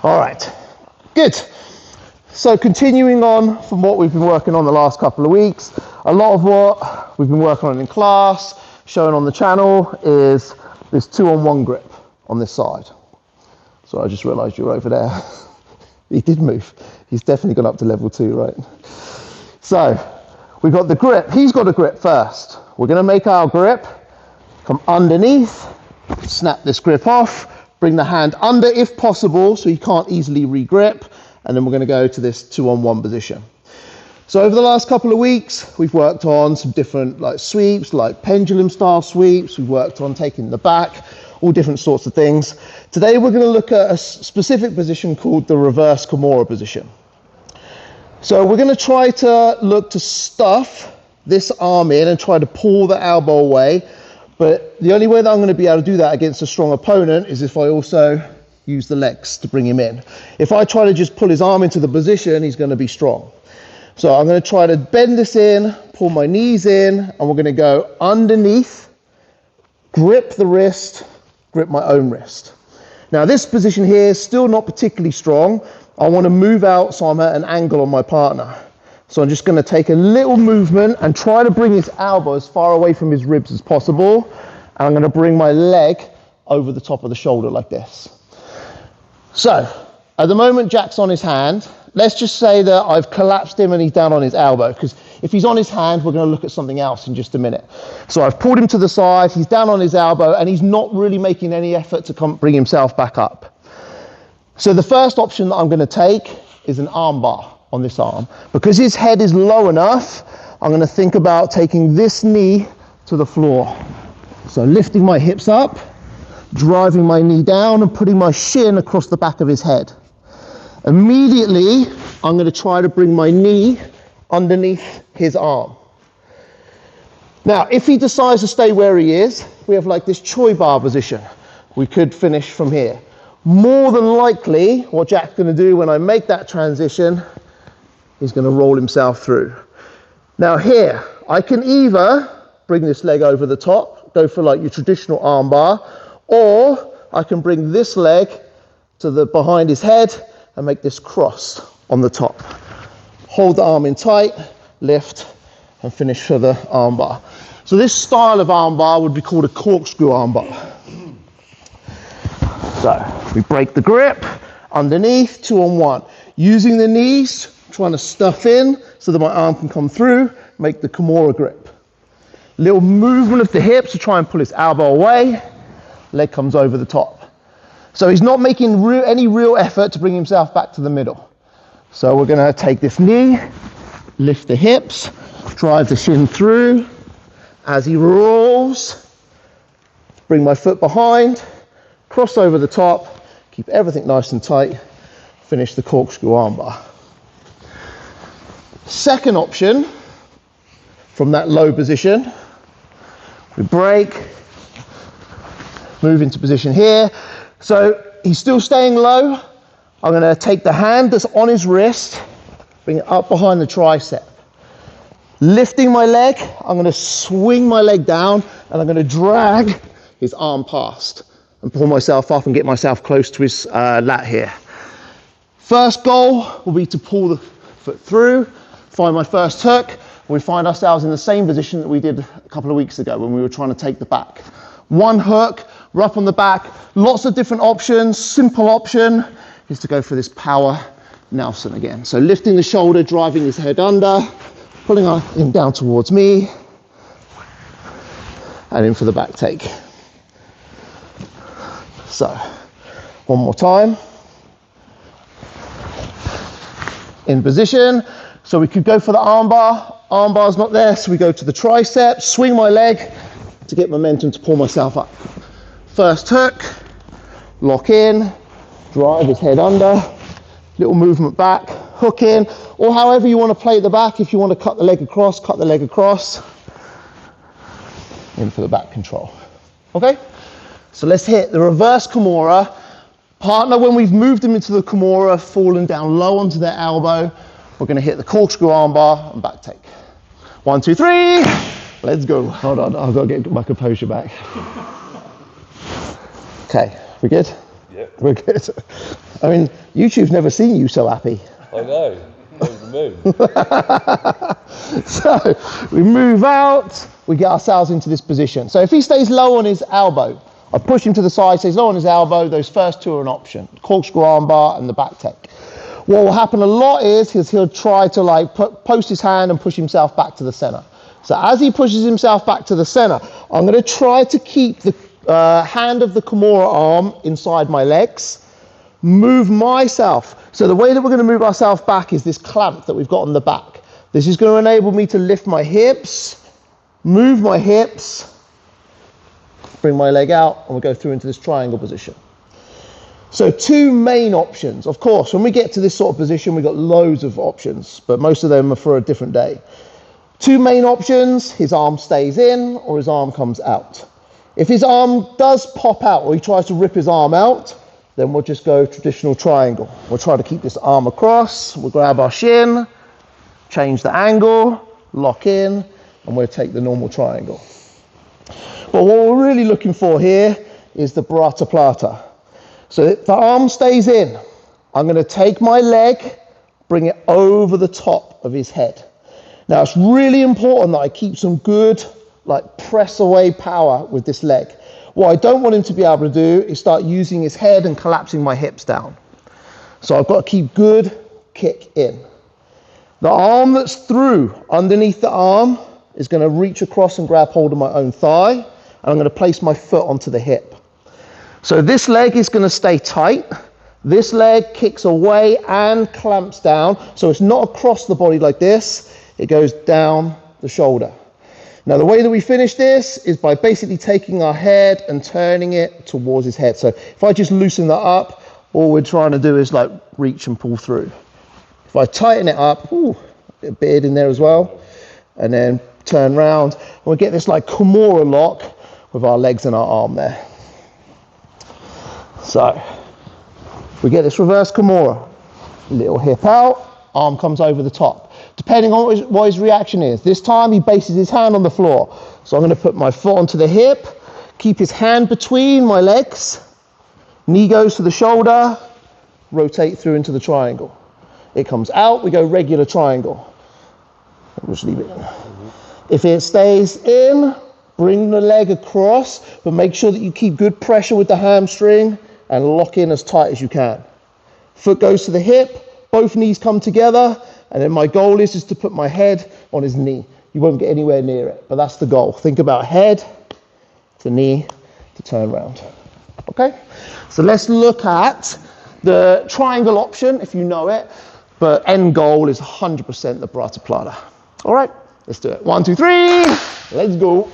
All right, good. So continuing on from what we've been working on the last couple of weeks, a lot of what we've been working on in class, shown on the channel, is this 2-on-1 grip on this side. So I just realised you were over there. He did move. He's definitely gone up to level 2, right? So we've got the grip. He's got a grip first. We're going to make our grip come underneath, snap this grip off, bring the hand under if possible so you can't easily re-grip, and then we're going to go to this 2-on-1 position. So over the last couple of weeks, we've worked on some different sweeps, like pendulum style sweeps. We've worked on taking the back, all different sorts of things. Today we're going to look at a specific position called the Reverse Kimura position. So we're going to try to look to stuff this arm in and try to pull the elbow away. But the only way that I'm going to be able to do that against a strong opponent is if I also use the legs to bring him in. If I try to just pull his arm into the position, he's going to be strong. So I'm going to try to bend this in, pull my knees in, and we're going to go underneath, grip the wrist, grip my own wrist. Now this position here is still not particularly strong. I want to move out so I'm at an angle on my partner. So I'm just going to take a little movement and try to bring his elbow as far away from his ribs as possible. And I'm going to bring my leg over the top of the shoulder like this. So at the moment Jack's on his hand. Let's just say that I've collapsed him and he's down on his elbow, because if he's on his hand, we're going to look at something else in just a minute. So I've pulled him to the side, he's down on his elbow, and he's not really making any effort to bring himself back up. So the first option that I'm going to take is an arm bar on this arm. Because his head is low enough, I'm going to think about taking this knee to the floor. So lifting my hips up, driving my knee down, and putting my shin across the back of his head. Immediately, I'm going to try to bring my knee underneath his arm. Now, if he decides to stay where he is, we have like this choi bar position. We could finish from here. More than likely, what Jack's going to do when I make that transition, he's going to roll himself through. Now here, I can either bring this leg over the top, go for like your traditional arm bar, or I can bring this leg to the behind his head and make this cross on the top. Hold the arm in tight, lift, and finish for the arm bar. So this style of arm bar would be called a corkscrew armbar. So we break the grip, underneath, 2-on-1. Using the knees, trying to stuff in so that my arm can come through, make the Kimura grip. Little movement of the hips to try and pull his elbow away, leg comes over the top. So he's not making any real effort to bring himself back to the middle. So we're going to take this knee, lift the hips, drive the shin through. As he rolls, bring my foot behind, cross over the top, keep everything nice and tight, finish the corkscrew armbar. Second option, from that low position, we break, move into position here. So he's still staying low. I'm going to take the hand that's on his wrist, bring it up behind the tricep. Lifting my leg, I'm going to swing my leg down and I'm going to drag his arm past and pull myself up and get myself close to his lat here. First goal will be to pull the foot through, find my first hook. We find ourselves in the same position that we did a couple of weeks ago when we were trying to take the back. One hook, we're up on the back, lots of different options. Simple option is to go for this power Nelson again. So lifting the shoulder, driving his head under, pulling him down towards me, and in for the back take. So, one more time. In position. So we could go for the armbar. Armbar's not there, so we go to the tricep, swing my leg to get momentum to pull myself up. First hook, lock in, drive his head under, little movement back, hook in, or however you want to play the back. If you want to cut the leg across, cut the leg across. In for the back control. Okay? So let's hit the reverse Kimura. Partner, when we've moved him into the Kimura, fallen down low onto their elbow, we're going to hit the corkscrew armbar and back take. 1, 2, 3. Let's go. Hold on, I've got to get my composure back. Okay, we good? Yeah. We're good. I mean, YouTube's never seen you so happy. I know. Over the moon. So we move out, we get ourselves into this position. So if he stays low on his elbow, I push him to the side, stays low on his elbow, those first two are an option. Corkscrew armbar and the back take. What will happen a lot is he'll try to like post his hand and push himself back to the center. So as he pushes himself back to the center, I'm going to try to keep the hand of the Kimura arm inside my legs, move myself. So the way that we're going to move ourselves back is this clamp that we've got on the back. This is going to enable me to lift my hips, move my hips, bring my leg out, and we'll go through into this triangle position. So two main options. Of course, when we get to this sort of position, we've got loads of options, but most of them are for a different day. Two main options, his arm stays in or his arm comes out. If his arm does pop out or he tries to rip his arm out, then we'll just go traditional triangle. We'll try to keep this arm across, we'll grab our shin, change the angle, lock in, and we'll take the normal triangle. But what we're really looking for here is the Baratoplata. So if the arm stays in, I'm going to take my leg, bring it over the top of his head. Now it's really important that I keep some good like press away power with this leg. What I don't want him to be able to do is start using his head and collapsing my hips down. So I've got to keep good kick in. The arm that's through underneath the arm is going to reach across and grab hold of my own thigh, and I'm going to place my foot onto the hip. So this leg is going to stay tight. This leg kicks away and clamps down, so it's not across the body like this, it goes down the shoulder. Now the way that we finish this is by basically taking our head and turning it towards his head. So if I just loosen that up, all we're trying to do is like reach and pull through. If I tighten it up, ooh, a beard in there as well, and then turn round, we'll get this like Kimura lock with our legs and our arm there. So we get this reverse Kimura, little hip out, arm comes over the top. Depending on what his reaction is. This time he bases his hand on the floor. So I'm going to put my foot onto the hip, keep his hand between my legs, knee goes to the shoulder, rotate through into the triangle. It comes out, we go regular triangle. I'll just leave it in. If it stays in, bring the leg across, but make sure that you keep good pressure with the hamstring and lock in as tight as you can. Foot goes to the hip, both knees come together, and then my goal is just to put my head on his knee. You won't get anywhere near it, but that's the goal. Think about head to knee to turn around. Okay? So let's look at the triangle option, if you know it, but end goal is 100% the Baratoplata. All right, let's do it. 1, 2, 3, let's go.